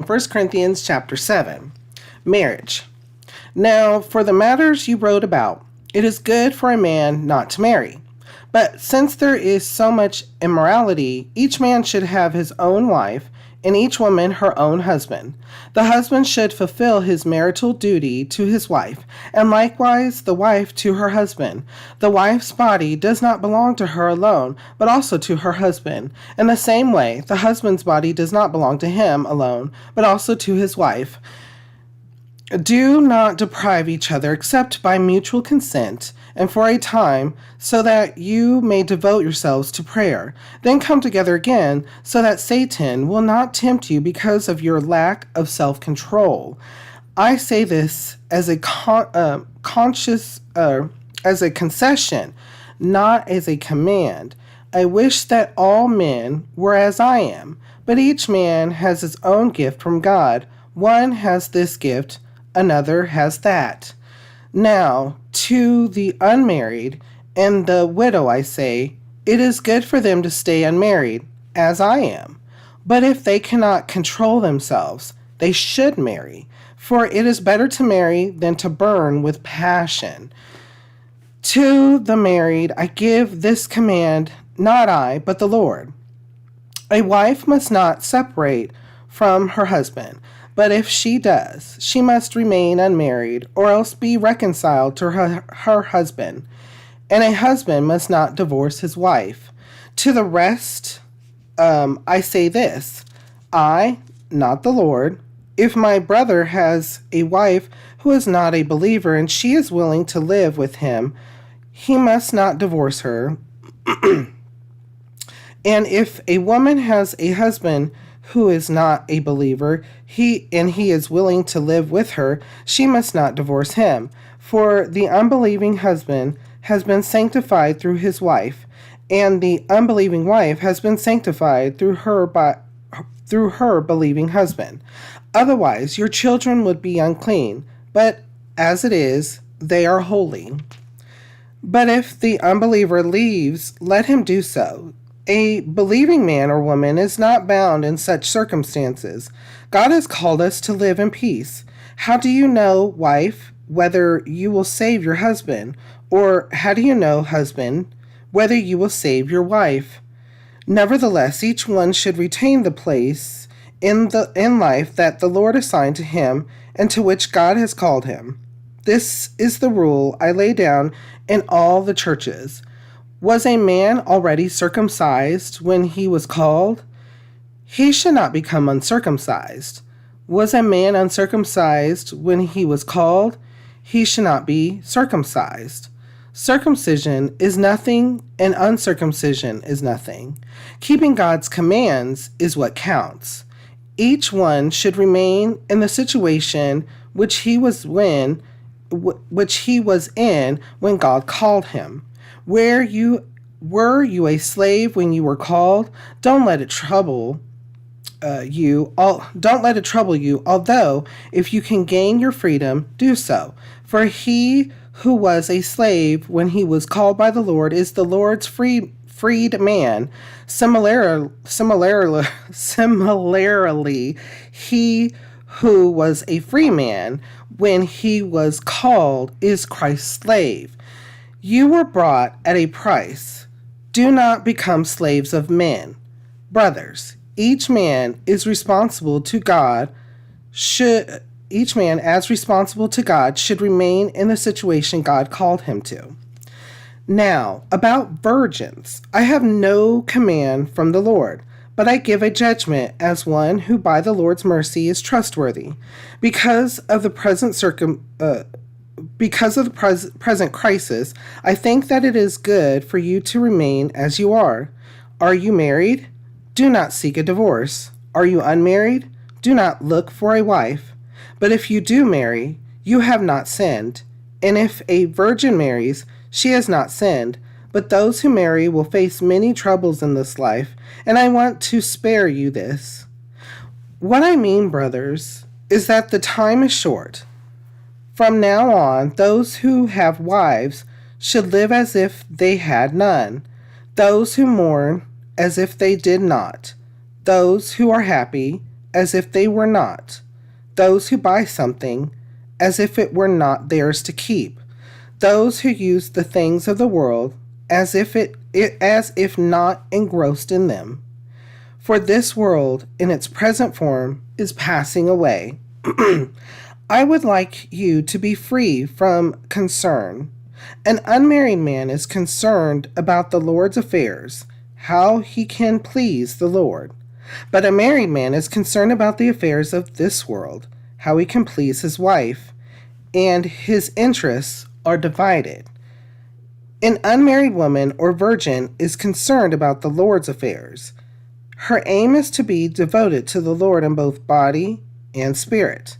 1 Corinthians chapter 7. Marriage. Now, for the matters you wrote about, it is good for a man not to marry. But since there is so much immorality, each man should have his own wife, and each woman her own husband. The husband should fulfill his marital duty to his wife, and likewise the wife to her husband. The wife's body does not belong to her alone, but also to her husband. In the same way, the husband's body does not belong to him alone, but also to his wife. Do not deprive each other except by mutual consent and for a time, so that you may devote yourselves to prayer. Then come together again, so that Satan will not tempt you because of your lack of self-control. I say this as a as a concession, not as a command. I wish that all men were as I am, but each man has his own gift from God. One has this gift, another has that. Now, to the unmarried and the widow I say, it is good for them to stay unmarried, as I am. But if they cannot control themselves, they should marry, for it is better to marry than to burn with passion. To the married I give this command, not I, but the Lord. A wife must not separate from her husband, but if she does, she must remain unmarried or else be reconciled to her husband. And a husband must not divorce his wife. To the rest, I say this, I, not the Lord, if my brother has a wife who is not a believer and she is willing to live with him, he must not divorce her. And if a woman has a husband who is not a believer, he is willing to live with her, she must not divorce him. For the unbelieving husband has been sanctified through his wife, and the unbelieving wife has been sanctified through her believing husband. Otherwise, your children would be unclean, but as it is, they are holy. But if the unbeliever leaves, let him do so. A believing man or woman is not bound in such circumstances. God has called us to live in peace. How do you know, wife, whether you will save your husband? Or how do you know, husband, whether you will save your wife? Nevertheless, each one should retain the place in life that the Lord assigned to him and to which God has called him. This is the rule I lay down in all the churches. Was a man already circumcised when he was called? He should not become uncircumcised. Was a man uncircumcised when he was called? He should not be circumcised. Circumcision is nothing, and uncircumcision is nothing. Keeping God's commands is what counts. Each one should remain in the situation which he was in when God called him. Were you a slave when you were called? Don't let it trouble you. Don't let it trouble you. Although, if you can gain your freedom, do so. For he who was a slave when he was called by the Lord is the Lord's freed man. Similarly, he who was a free man when he was called is Christ's slave. You were bought at a price. Do not become slaves of men. Brothers, each man as responsible to God should remain in the situation God called him to. Now, about virgins, I have no command from the Lord, but I give a judgment as one who by the Lord's mercy is trustworthy. Because of the present present crisis, I think that it is good for you to remain as you are. Are you married? Do not seek a divorce. Are you unmarried? Do not look for a wife. But if you do marry, you have not sinned. And if a virgin marries, she has not sinned. But those who marry will face many troubles in this life, and I want to spare you this. What I mean, brothers, is that the time is short. From now on, those who have wives should live as if they had none, those who mourn as if they did not, those who are happy as if they were not, those who buy something as if it were not theirs to keep, those who use the things of the world as if not engrossed in them. For this world, in its present form, is passing away. I would like you to be free from concern. An unmarried man is concerned about the Lord's affairs, how he can please the Lord. But a married man is concerned about the affairs of this world, how he can please his wife, and his interests are divided. An unmarried woman or virgin is concerned about the Lord's affairs. Her aim is to be devoted to the Lord in both body and spirit.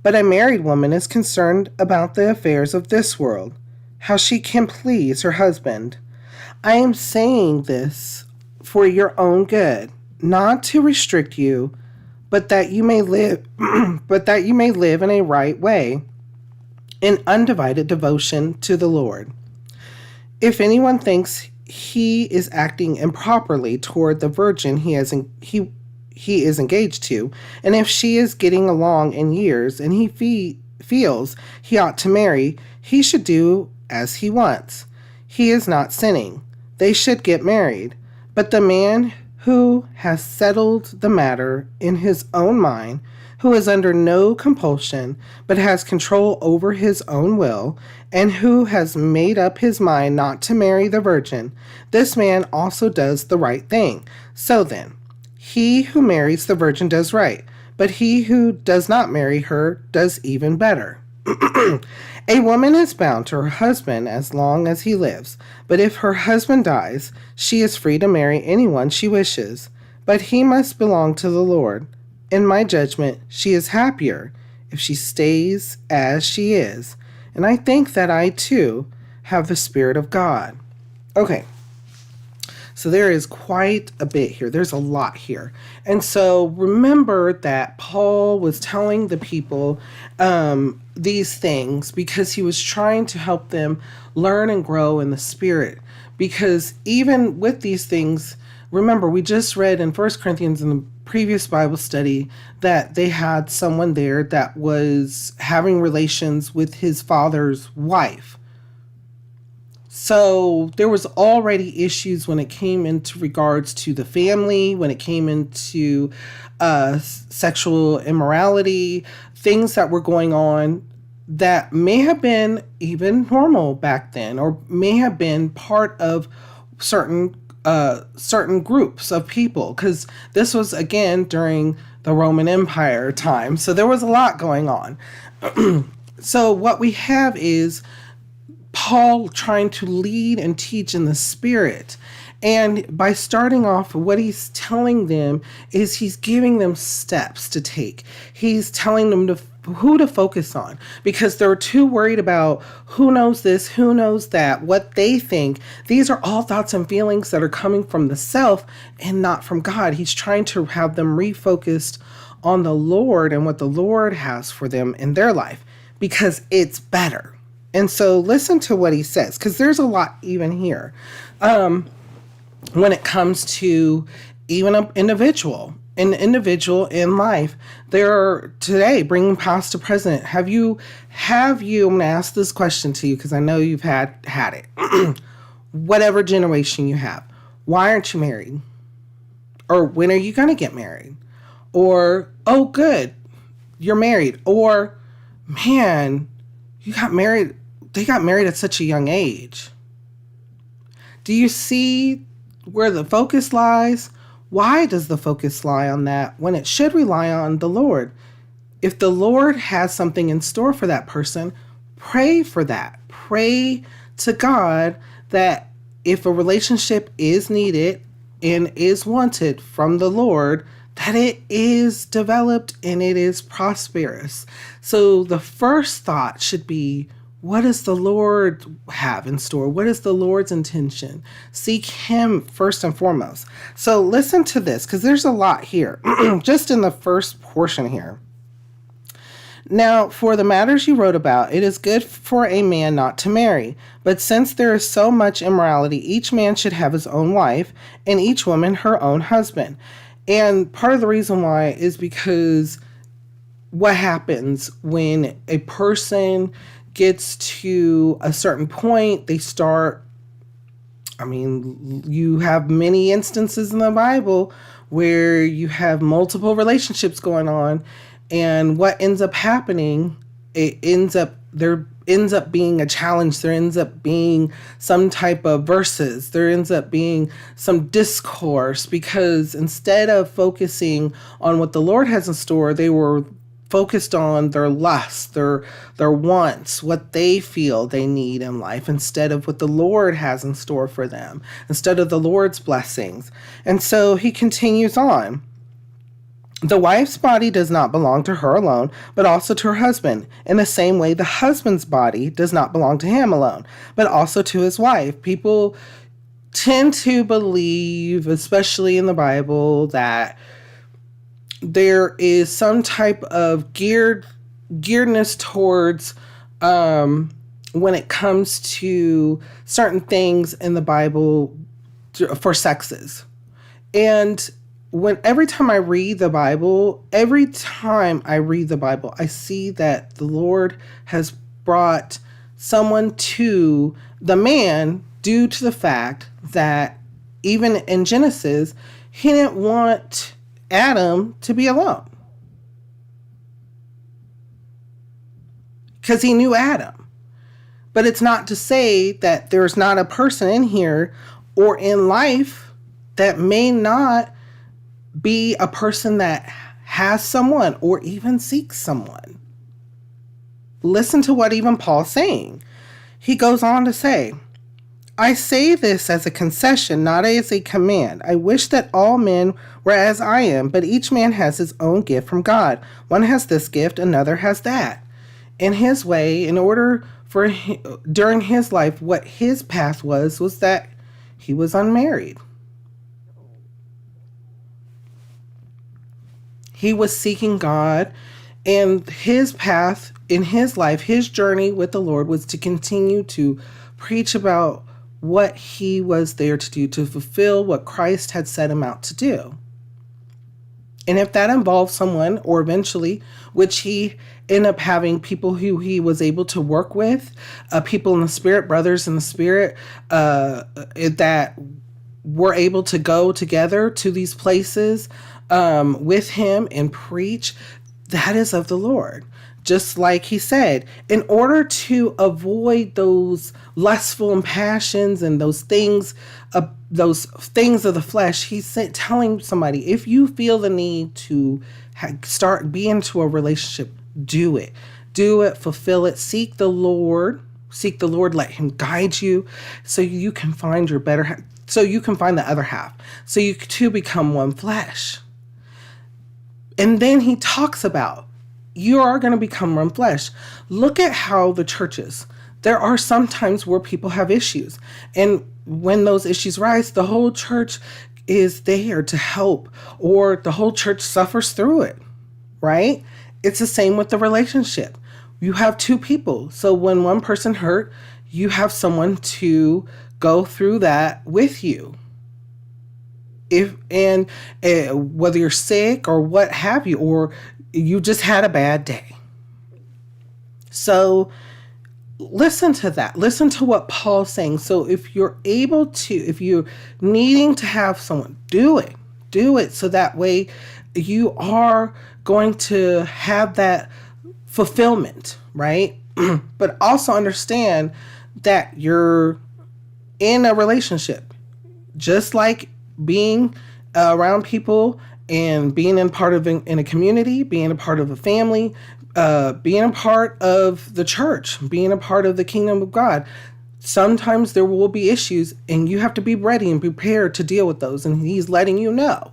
But a married woman is concerned about the affairs of this world, how she can please her husband. I am saying this for your own good, not to restrict you, but that you may live in a right way, in undivided devotion to the Lord. If anyone thinks he is acting improperly toward the virgin he is engaged to, and if she is getting along in years and he feels he ought to marry, he should do as he wants. He is not sinning. They should get married. But the man who has settled the matter in his own mind, who is under no compulsion, but has control over his own will, and who has made up his mind not to marry the virgin, this man also does the right thing. So then, he who marries the virgin does right, but he who does not marry her does even better. A woman is bound to her husband as long as he lives, but if her husband dies, she is free to marry anyone she wishes, but he must belong to the Lord. In my judgment, she is happier if she stays as she is, and I think that I too have the Spirit of God. Okay. So there is quite a bit here. There's a lot here. And so remember that Paul was telling the people these things because he was trying to help them learn and grow in the Spirit. Because even with these things, remember, we just read in 1 Corinthians in the previous Bible study that they had someone there that was having relations with his father's wife. So there was already issues when it came into regards to the family, when it came into sexual immorality, things that were going on that may have been even normal back then, or may have been part of certain groups of people, because this was again during the Roman Empire time. So there was a lot going on. So what we have is Paul trying to lead and teach in the Spirit. And by starting off, what he's telling them is he's giving them steps to take. He's telling them who to focus on, because they're too worried about who knows this, who knows that, what they think. These are all thoughts and feelings that are coming from the self and not from God. He's trying to have them refocused on the Lord and what the Lord has for them in their life, because it's better. And so listen to what he says, because there's a lot even here. When it comes to even an individual in life, they're today bringing past to present. Have you, I'm going to ask this question to you because I know you've had it. Whatever generation you have, why aren't you married? Or when are you going to get married? Or, oh, good, you're married. Or, man, you got married. They got married at such a young age. Do you see where the focus lies? Why does the focus lie on that when it should rely on the Lord? If the Lord has something in store for that person, pray for that. Pray to God that if a relationship is needed and is wanted from the Lord, that it is developed and it is prosperous. So the first thought should be, what does the Lord have in store? What is the Lord's intention? Seek him first and foremost. So listen to this, because there's a lot here, just in the first portion here. Now, for the matters you wrote about, it is good for a man not to marry. But since there is so much immorality, each man should have his own wife, and each woman her own husband. And part of the reason why is because what happens when a person gets to a certain point, they start, you have many instances in the Bible where you have multiple relationships going on, and what ends up happening, there ends up being a challenge. There ends up being some type of verses. There ends up being some discourse, because instead of focusing on what the Lord has in store, they were focused on their lusts, their wants, what they feel they need in life, instead of what the Lord has in store for them, instead of the Lord's blessings. And so he continues on. The wife's body does not belong to her alone, but also to her husband. In the same way, the husband's body does not belong to him alone, but also to his wife. People tend to believe, especially in the Bible, that there is some type of gearedness towards when it comes to certain things in the Bible for sexes. And every time I read the Bible, I see that the Lord has brought someone to the man due to the fact that even in Genesis, he didn't want Adam to be alone, because he knew Adam. But it's not to say that there's not a person in here or in life that may not be a person that has someone or even seeks someone. Listen to what even Paul's saying. He goes on to say, I say this as a concession, not as a command. I wish that all men were as I am, but each man has his own gift from God. One has this gift, another has that. In his way, during his life, what his path was that he was unmarried. He was seeking God, and his path in his life, his journey with the Lord, was to continue to preach about what he was there to do, to fulfill what Christ had set him out to do. And if that involved someone, or eventually, which he ended up having people who he was able to work with, people in the Spirit, brothers in the Spirit, that were able to go together to these places with him and preach, that is of the Lord. Just like he said, in order to avoid those lustful passions and those things of the flesh, he's telling somebody, if you feel the need to be into a relationship, do it, fulfill it, seek the Lord, let him guide you, so you can find so you can find the other half, so you two become one flesh. And then he talks about, you are going to become one flesh. Look at how the churches, there are some times where people have issues. And when those issues rise, the whole church is there to help, or the whole church suffers through it, right? It's the same with the relationship. You have two people. So when one person hurt, you have someone to go through that with you. Whether you're sick or what have you, or you just had a bad day. So listen to that. Listen to what Paul's saying. So if you're needing to have someone, do it. So that way you are going to have that fulfillment, right? But also understand that you're in a relationship, just like being around people and being in a community, being a part of a family, being a part of the church, being a part of the kingdom of God. Sometimes there will be issues, and you have to be ready and prepared to deal with those. And he's letting you know.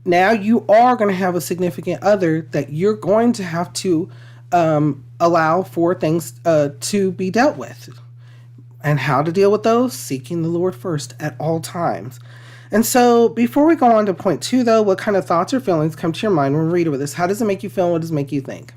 Now you are going to have a significant other that you're going to have to allow for things to be dealt with. And how to deal with those? Seeking the Lord first at all times. And so before we go on to point 2, though, what kind of thoughts or feelings come to your mind when we read over this? How does it make you feel? What does it make you think?